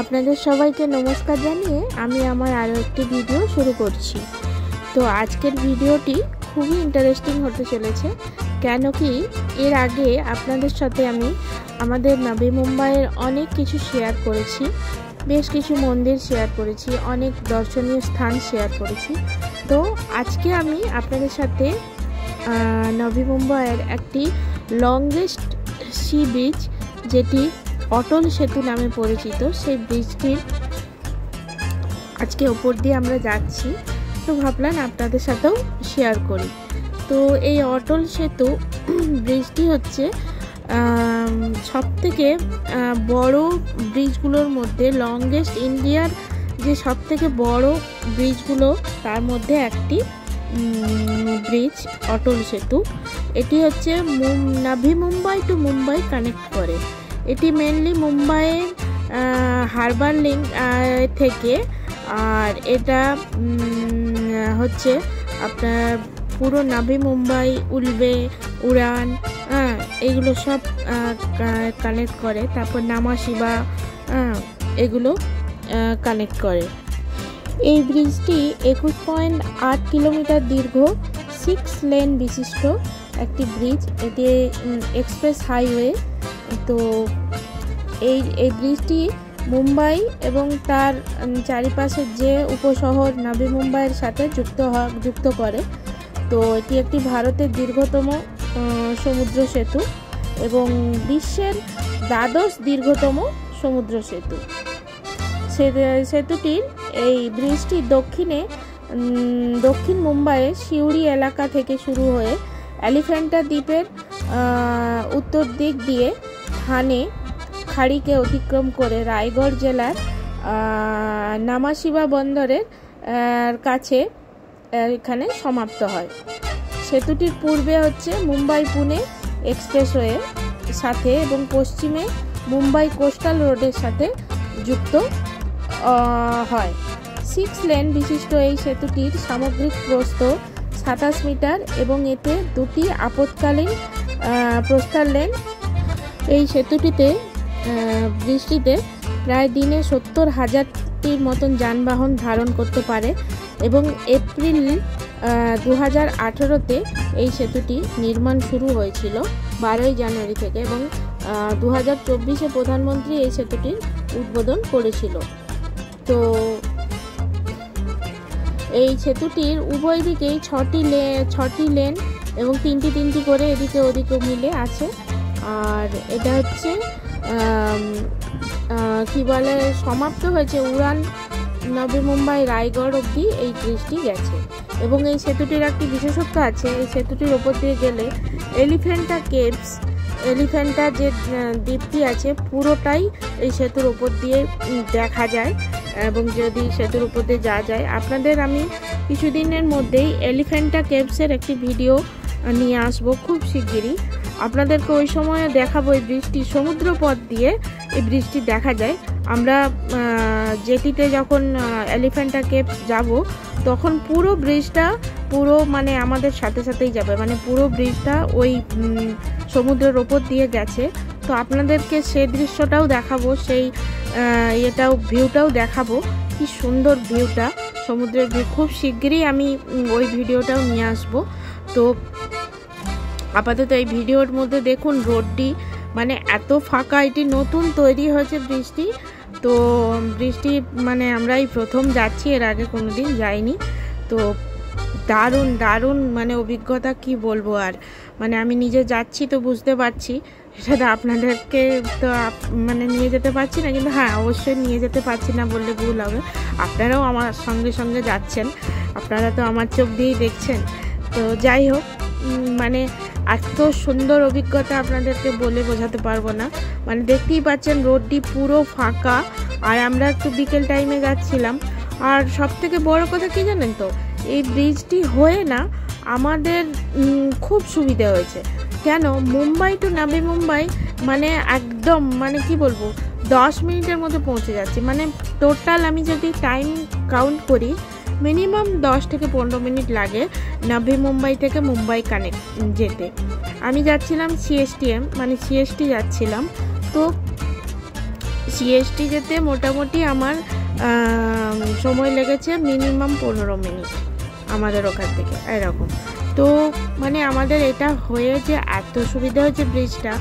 আপনাদের সবাইকে নমস্কার জানিয়ে আমি আমার আরও একটি ভিডিও শুরু করছি। তো আজকের ভিডিওটি খুবই ইন্টারেস্টিং হতে চলেছে, কেন কি এর আগে আপনাদের সাথে আমি আমাদের নবী মুম্বাইয়ের অনেক কিছু শেয়ার করেছি, বেশ কিছু মন্দির শেয়ার করেছি, অনেক দর্শনীয় স্থান শেয়ার করেছি। তো আজকে আমি আপনাদের সাথে নবী মুম্বাইয়ের একটি লংগেস্ট সি বিচ, যেটি অটল সেতু নামে পরিচিত, সেই ব্রিজটির আজকে ওপর দিয়ে আমরা যাচ্ছি। তো ভাবলাম আপনাদের সাথেও শেয়ার করি। তো এই অটল সেতু ব্রিজটি হচ্ছে সবথেকে বড় ব্রিজগুলোর মধ্যে, লংগেস্ট ইন্ডিয়ার যে সবথেকে বড় ব্রিজগুলো তার মধ্যে একটি ব্রিজ অটল সেতু। এটি হচ্ছে নবী মুম্বাই টু মুম্বাই কানেক্ট করে। এটি মেনলি মুম্বাইয়ের হারবার লিঙ্ক থেকে, আর এটা হচ্ছে আপনার পুরো নবী মুম্বাই, উলবে, উড়ান, এগুলো সব কানেক্ট করে। তারপর নামাশিবা, এগুলো কানেক্ট করে। এই ব্রিজটি 21.8 কিলোমিটার দীর্ঘ, 6 লেন বিশিষ্ট একটি ব্রিজ। এটি এক্সপ্রেস হাইওয়ে। তো এই ব্রিজটি মুম্বাই এবং তার চারিপাশের যে উপশহর নবী মুম্বাইয়ের সাথে যুক্ত করে। তো এটি একটি ভারতের দীর্ঘতম সমুদ্র সেতু এবং বিশ্বের 12 দীর্ঘতম সমুদ্র সেতু। সেতুটির এই ব্রিজটি দক্ষিণ মুম্বাইয়ের সিউড়ি এলাকা থেকে শুরু হয়ে এলিফ্যান্টা দ্বীপের উত্তর দিক দিয়ে থানে খাড়িকে অতিক্রম করে রায়গড় জেলার নামাশিবা বন্দরের কাছে এখানে সমাপ্ত হয়। সেতুটির পূর্বে হচ্ছে মুম্বাই পুনে এক্সপ্রেসওয়ে সাথে এবং পশ্চিমে মুম্বাই কোস্টাল রোডের সাথে যুক্ত হয়। 6 লেন বিশিষ্ট এই সেতুটির সামগ্রিক প্রস্থ 27 মিটার এবং এতে 2টি আপৎকালীন প্রস্তার লেন। এই সেতুটিতে ব্রিজটিতে প্রায় দিনে 70,000টির মতন যানবাহন ধারণ করতে পারে এবং এপ্রিল 2018-তে এই সেতুটি নির্মাণ শুরু হয়েছিল 12 জানুয়ারি থেকে, এবং 2024-এ প্রধানমন্ত্রী এই সেতুটির উদ্বোধন করেছিল। তো এই সেতুটির উভয় দিকেই 6টি লেন এবং 3টি করে এদিকে ওদিকে মিলে আছে। আর এটা হচ্ছে কি বলে, সমাপ্ত হয়েছে উড়ান নবী মুম্বাই রায়গড় অবধি এই ব্রিজটি গেছে। এবং এই সেতুটির একটি বিশেষত্ব আছে, এই সেতুটির ওপর দিয়ে গেলে এলিফ্যান্টা যে দ্বীপটি আছে পুরোটাই এই সেতুর ওপর দিয়ে দেখা যায়। এবং যদি সেতুর উপর দিয়ে যাওয়া যায়, আপনাদের আমি কিছুদিনের মধ্যেই এলিফ্যান্টা কেভসের একটি ভিডিও নিয়ে আসবো খুব শিগগিরই। আপনাদেরকে ওই সময় দেখাবো এই ব্রিজটি, সমুদ্র পথ দিয়ে এই ব্রিজটি দেখা যায়। আমরা জেটিতে যখন এলিফ্যান্টা কেভস যাব, তখন পুরো ব্রিজটা মানে আমাদের সাথেই যাবে, মানে পুরো ব্রিজটা ওই সমুদ্রের ওপর দিয়ে গেছে। তো আপনাদেরকে সেই দৃশ্যটাও দেখাবো, সেই ভিউটাও দেখাবো, কি সুন্দর ভিউটা, সমুদ্রের ভিউ। খুব শিগগিরই আমি ওই ভিডিওটাও নিয়ে আসবো। তো আপাতত এই ভিডিওর মধ্যে দেখুন রোডটি, মানে এত ফাঁকা, এটি নতুন তৈরি হয়েছে ব্রিজটি। তো ব্রিজটি মানে আমরাই প্রথম যাচ্ছি, এর আগে কোনোদিন যাইনি। তো দারুণ মানে অভিজ্ঞতা, কি বলবো আর, মানে আমি নিজে যাচ্ছি তো বুঝতে পারছি, সেটা আপনাদেরকে তো মানে নিয়ে যেতে পারছি না, কিন্তু হ্যাঁ অবশ্যই নিয়ে যেতে পারছি না বললে ভুল হবে। আপনারাও আমার সঙ্গে যাচ্ছেন, আপনারা তো আমার চোখ দিয়েই দেখছেন। তো যাই হোক, মানে এত সুন্দর অভিজ্ঞতা আপনাদেরকে বলে বোঝাতে পারবো না। মানে দেখতেই পাচ্ছেন রোডটি পুরো ফাঁকা, আর আমরা একটু বিকেল টাইমে যাচ্ছিলাম। আর সব থেকে বড় কথা কি জানেন তো, এই ব্রিজটি হয়ে না আমাদের খুব সুবিধা হয়েছে। কেন, মুম্বাই টু নবী মুম্বাই মানে একদম, মানে কি বলবো, 10 মিনিটের মধ্যে পৌঁছে যাচ্ছি। মানে টোটাল আমি যদি টাইম কাউন্ট করি, মিনিমাম 10 থেকে 15 মিনিট লাগে নবী মুম্বাই থেকে মুম্বাই কানেক্ট যেতে। আমি যাচ্ছিলাম সিএসটি যাচ্ছিলাম। তো সিএসটি যেতে মোটামুটি আমার সময় লেগেছে মিনিমাম 15 মিনিট আমাদের ওখান থেকে এরকম। তো মানে আমাদের এটা হয়ে যে এত সুবিধা হয়েছে ব্রিজটা,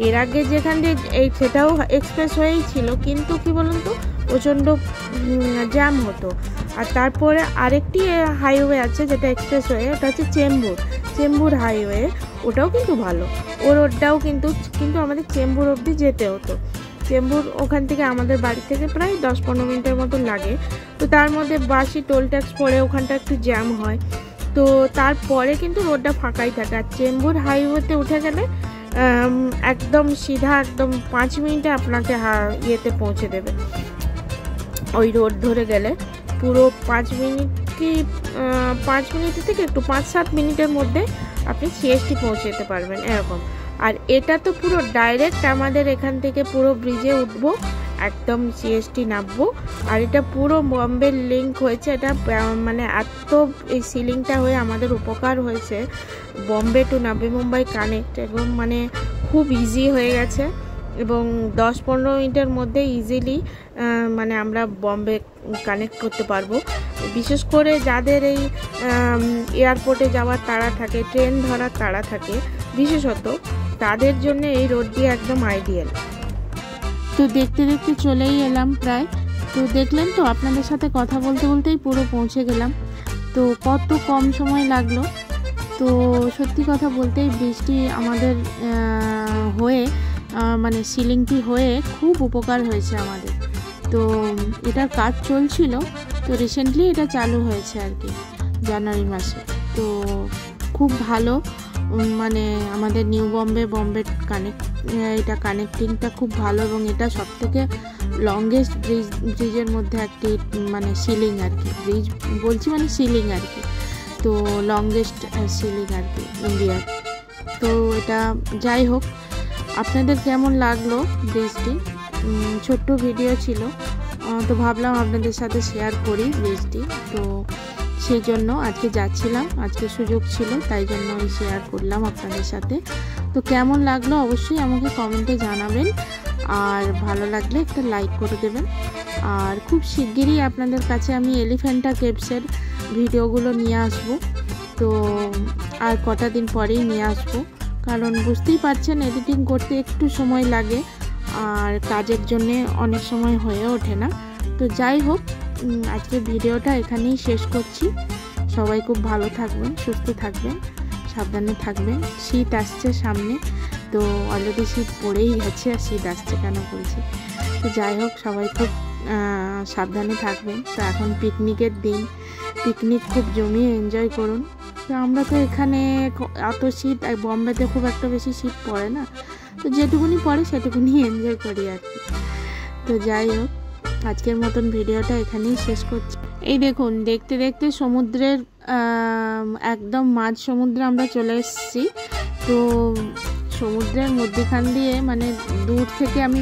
এর আগে যেখান দিয়ে এই সেটাও এক্সপ্রেস হয়েই ছিল, কিন্তু কি বলুন তো প্রচণ্ড জ্যাম হতো। আর তারপরে আরেকটি হাইওয়ে আছে যেটা এক্সপ্রেস ওয়ে, ওটা হচ্ছে চেম্বুর হাইওয়ে, ওটাও কিন্তু ভালো। ও রোডটাও কিন্তু আমাদের চেম্বুর অবধি যেতে হতো। চেম্বুর ওখান থেকে আমাদের বাড়ি থেকে প্রায় 10-15 মিনিটের মতো লাগে। তো তার মধ্যে বাসি টোল ট্যাক্স পড়ে ওখানটা একটু জ্যাম হয়, তো তারপরে কিন্তু রোডটা ফাঁকাই থাকে। আর চেম্বুর হাইওয়েতে উঠে গেলে একদম সিধা একদম 5 মিনিটে আপনাকে ইয়েতে পৌঁছে দেবে। ওই রোড ধরে গেলে পুরো 5 মিনিট কি 5 মিনিট থেকে একটু 5-7 মিনিটের মধ্যে আপনি সিএসটি পৌঁছে যেতে পারবেন এরকম। আর এটা তো পুরো ডাইরেক্ট আমাদের এখান থেকে পুরো ব্রিজে উঠবো, একদম সিএসটি নামবো। আর এটা পুরো বম্বে লিঙ্ক হয়েছে, এটা মানে এত এই সিলিংটা হয়ে আমাদের উপকার হয়েছে। বম্বে টু নবী মুম্বাই কানেক্ট এবং মানে খুব ইজি হয়ে গেছে, এবং 10-15 মিনিটের মধ্যে ইজিলি মানে আমরা বম্বে কানেক্ট করতে পারবো। বিশেষ করে যাদের এই এয়ারপোর্টে যাওয়ার তাড়া থাকে, ট্রেন ধরার তাড়া থাকে, বিশেষত তাদের জন্য এই রোডটি একদম আইডিয়াল। তো দেখতে দেখতে চলেই এলাম প্রায়। তো দেখলেন তো, আপনাদের সাথে কথা বলতে বলতেই পুরো পৌঁছে গেলাম। তো কত কম সময় লাগলো। তো সত্যি কথা বলতে বৃষ্টি আমাদের হয়ে মানে সিলিংটি হয়ে খুব উপকার হয়েছে আমাদের। তো এটার কাজ চলছিল, তো রিসেন্টলি এটা চালু হয়েছে আর কি জানুয়ারি মাসে। তো খুব ভালো, মানে আমাদের নিউ বম্বে এটা কানেক্টিংটা খুব ভালো, এবং এটা সবথেকে লংগেস্ট ব্রিজের মধ্যে একটি মানে সিলিং আর কি, ব্রিজ বলছি মানে সিলিং আর কি। তো লংগেস্ট সিলিং আর কি ইন্ডিয়ার। তো এটা যাই হোক, আপনাদের কেমন লাগলো ব্রিজটি? ছোট্ট ভিডিও ছিল, তো ভাবলাম আপনাদের সাথে শেয়ার করি ব্রিজটি। তো সেই জন্য আজকে যাচ্ছিলাম, আজকে সুযোগ ছিল, তাই জন্য আমি শেয়ার করলাম আপনাদের সাথে। তো কেমন লাগলো অবশ্যই আমাকে কমেন্টে জানাবেন, আর ভালো লাগলে একটা লাইক করে দেবেন। আর খুব শিগগিরই আপনাদের কাছে আমি এলিফ্যান্টা কেভসের ভিডিওগুলো নিয়ে আসব। তো আর কটা দিন পরেই নিয়ে আসবো, কারণ বুঝতেই পারছেন এডিটিং করতে একটু সময় লাগে, আর কাজের জন্যে অনেক সময় হয়ে ওঠে না। তো যাই হোক, আজকে ভিডিওটা এখানেই শেষ করছি। সবাই খুব ভালো থাকবেন, সুস্থ থাকবেন, সাবধানে থাকবেন। শীত আসছে সামনে, তো অলরেডি শীত পড়েই গেছে, আর শীত আসছে কেন বলছি। তো যাই হোক, সবাই খুব সাবধানে থাকবেন। তো এখন পিকনিকের দিন, পিকনিক খুব জমিয়ে এনজয় করুন। তো আমরা তো এখানে এত শীত, বম্বেতে খুব একটা বেশি শীত পড়ে না, তো যেটুকুনি পড়ে সেটুকুনি এনজয় করি আর কি। তো যাই হোক, আজকের মতন ভিডিওটা এখানেই শেষ করছি। এই দেখুন, দেখতে দেখতে সমুদ্রের একদম মাঝ সমুদ্রে আমরা চলে এসেছি। তো সমুদ্রের মধ্যখান দিয়ে মানে দূর থেকে আমি,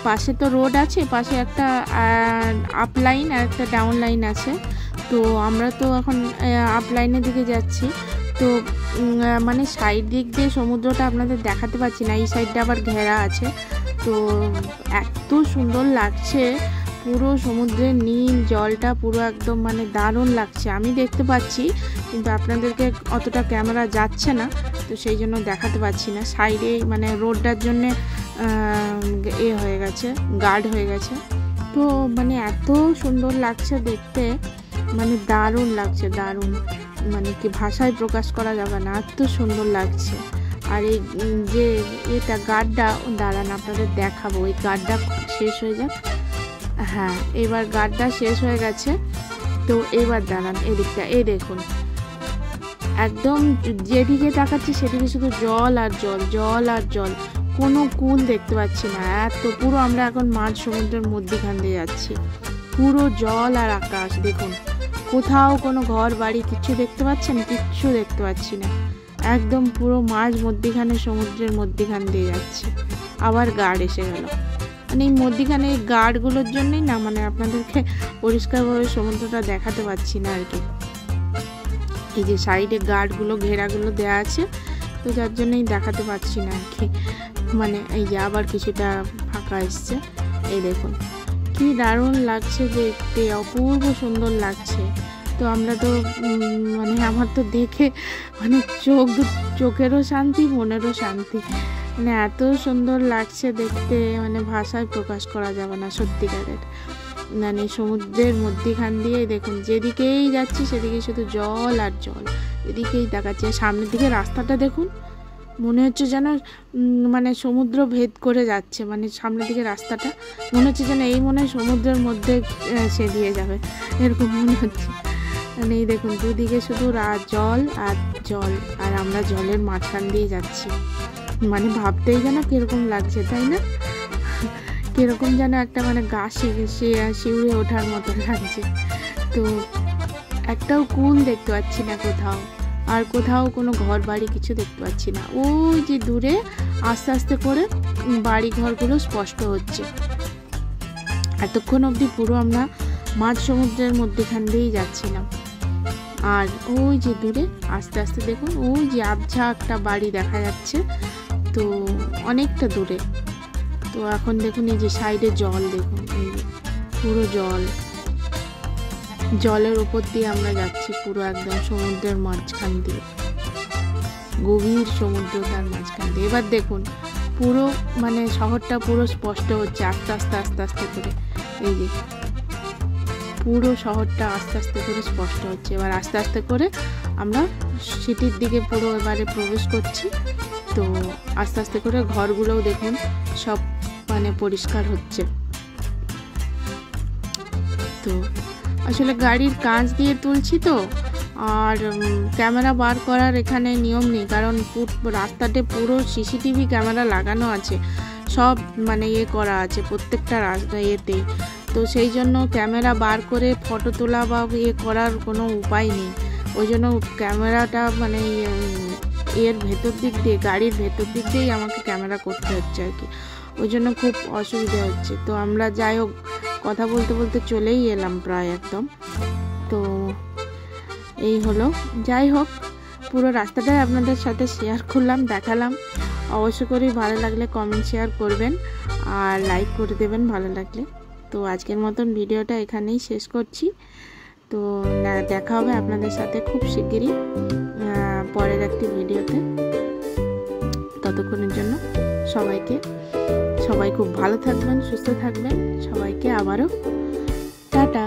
পাশে তো রোড আছে, পাশে একটা আপ লাইন আর একটা ডাউন লাইন আছে। তো আমরা তো এখন আপ লাইনের দিকে যাচ্ছি। তো মানে সাইড দিক দিয়ে সমুদ্রটা আপনাদের দেখাতে পারছি না, এই সাইডটা আবার ঘেরা আছে। তো এত সুন্দর লাগছে, পুরো সমুদ্রের নীল জলটা পুরো একদম মানে দারুণ লাগছে। আমি দেখতে পাচ্ছি, কিন্তু আপনাদেরকে অতটা ক্যামেরা যাচ্ছে না, তো সেই জন্য দেখাতে পাচ্ছি না। সাইডে মানে রোডটার জন্যে হয়ে গেছে, গার্ড হয়ে গেছে। তো মানে এত সুন্দর লাগছে দেখতে, মানে দারুণ লাগছে, দারুণ, মানে কি ভাষায় প্রকাশ করা যাবে না, এত সুন্দর লাগছে। আর এই যে এটা গার্ডটা, দাঁড়ান আপনাদের দেখাবো, ওই গার্ডটা শেষ হয়ে যাক। হ্যাঁ, এবার গার্ডটা শেষ হয়ে গেছে। তো এবার দাঁড়ান, এদিকটা এই দেখুন, একদম যেদিকে তাকাচ্ছি সেদিকে শুধু জল আর জল, জল আর জল, কোনো কুল দেখতে পাচ্ছি না। এত পুরো আমরা এখন মাঝ সমুদ্রের মধ্যখান দিয়ে যাচ্ছি, পুরো জল আর আকাশ। দেখুন, কোথাও কোনো ঘর বাড়ি কিচ্ছু দেখতে পাচ্ছেন? কিচ্ছু দেখতে পাচ্ছি না, একদম পুরো মাঝ মধ্যখানে সমুদ্রের মধ্যখান দিয়ে যাচ্ছে। আবার গার্ড এসে গেল, মানে এই মধ্যখানে গার্ডগুলোর জন্যই না, মানে আপনাদেরকে পরিষ্কারভাবে সমুদ্রটা দেখাতে পাচ্ছি না আর কি। এই যে সাইডে গার্ডগুলো, ঘেরাগুলো দেওয়া আছে, তো যার জন্যই দেখাতে পাচ্ছি না আর কি। মানে এই যে আবার কিছুটা ফাঁকা এসছে, এই দেখুন কি দারুণ লাগছে দেখতে, অপূর্ব সুন্দর লাগছে। তো আমরা তো মানে আমার তো দেখে মানে চোখেরও শান্তি, মনেরও শান্তি, মানে এত সুন্দর লাগছে দেখতে, মানে ভাষায় প্রকাশ করা যাবে না সত্যিকারের। মানে সমুদ্রের মধ্যিখান দিয়ে দেখুন যেদিকেই যাচ্ছি সেদিকে শুধু জল আর জল, এদিকেই তাকাচ্ছি। সামনের দিকে রাস্তাটা দেখুন, মনে হচ্ছে যেন মানে সমুদ্র ভেদ করে যাচ্ছে, মানে সামনের দিকে রাস্তাটা মনে হচ্ছে যেন এই মনে হয় সমুদ্রের মধ্যে সে দিয়ে যাবে, এরকম মনে হচ্ছে। মানে এই দেখুন দুদিকে শুধু জল আর জল, আর আমরা জলের মাঝখান দিয়ে যাচ্ছি। মানে ভাবতেই যেন কিরকম লাগছে, তাই না? কিরকম যেন একটা মানে গা শিউরে ওঠার মতো লাগছে। তো একটাও কুল দেখতে পাচ্ছি না কোথাও, আর কোথাও কোনো ঘর বাড়ি কিছু দেখতে পাচ্ছি না। ওই যে দূরে আস্তে আস্তে করে বাড়ি ঘরগুলো স্পষ্ট হচ্ছে। এতক্ষণ অবধি পুরো আমরা মাঝ সমুদ্রের মধ্যেখান দিয়েই যাচ্ছিলাম। আর ওই যে দূরে আস্তে আস্তে দেখুন ওই যে আবঝা একটা বাড়ি দেখা যাচ্ছে, তো অনেকটা দূরে। তো এখন দেখুন এই যে সাইডে জল, দেখুন এই পুরো জল, জলের উপর দিয়ে আমরা যাচ্ছি পুরো একদম সমুদ্রের মাঝখান দিয়ে, গভীর সমুদ্র তার মাঝখান দিয়ে। এবার দেখুন পুরো মানে শহরটা পুরো স্পষ্ট হচ্ছে আস্তে আস্তে আস্তে আস্তে করে, এই যে পুরো শহরটা আস্তে আস্তে করে স্পষ্ট হচ্ছে। এবার আস্তে আস্তে করে আমরা সিটির দিকে পুরো এবারে প্রবেশ করছি। তো আস্তে আস্তে করে ঘরগুলোও দেখুন সব মানে পরিষ্কার হচ্ছে। তো আসলে গাড়ির কাঁচ দিয়ে তুলছি তো, আর ক্যামেরা বার করার এখানে নিয়ম নেই, কারণ রাস্তাতে পুরো সিসিটিভি ক্যামেরা লাগানো আছে, সব মানে করা আছে প্রত্যেকটা রাস্তা এতেই। তো সেই জন্য ক্যামেরা বার করে ফটো তোলা বা করার কোনো উপায় নেই। ওই জন্য ক্যামেরাটা মানে এর ভেতর দিক দিয়ে, গাড়ির ভেতর দিক দিয়েই আমাকে ক্যামেরা করতে হচ্ছে আর কি, ওই জন্য খুব অসুবিধা হচ্ছে। তো আমরা যাই হোক কথা বলতে বলতে চলেই এলাম প্রায় একদম। তো এই হলো, যাই হোক পুরো রাস্তাটাই আপনাদের সাথে শেয়ার করলাম, দেখালাম। অবশ্য করে ভালো লাগলে কমেন্ট শেয়ার করবেন আর লাইক করে দেবেন ভালো লাগলে। তো আজকের মতন ভিডিওটা এখানেই শেষ করছি। তো দেখা হবে আপনাদের সাথে খুব শিগগিরই পরের একটি ভিডিওতে। ততক্ষণের জন্য সবাই খুব ভালো থাকবেন, সুস্থ থাকবেন। সবাইকে আবারও টাটা।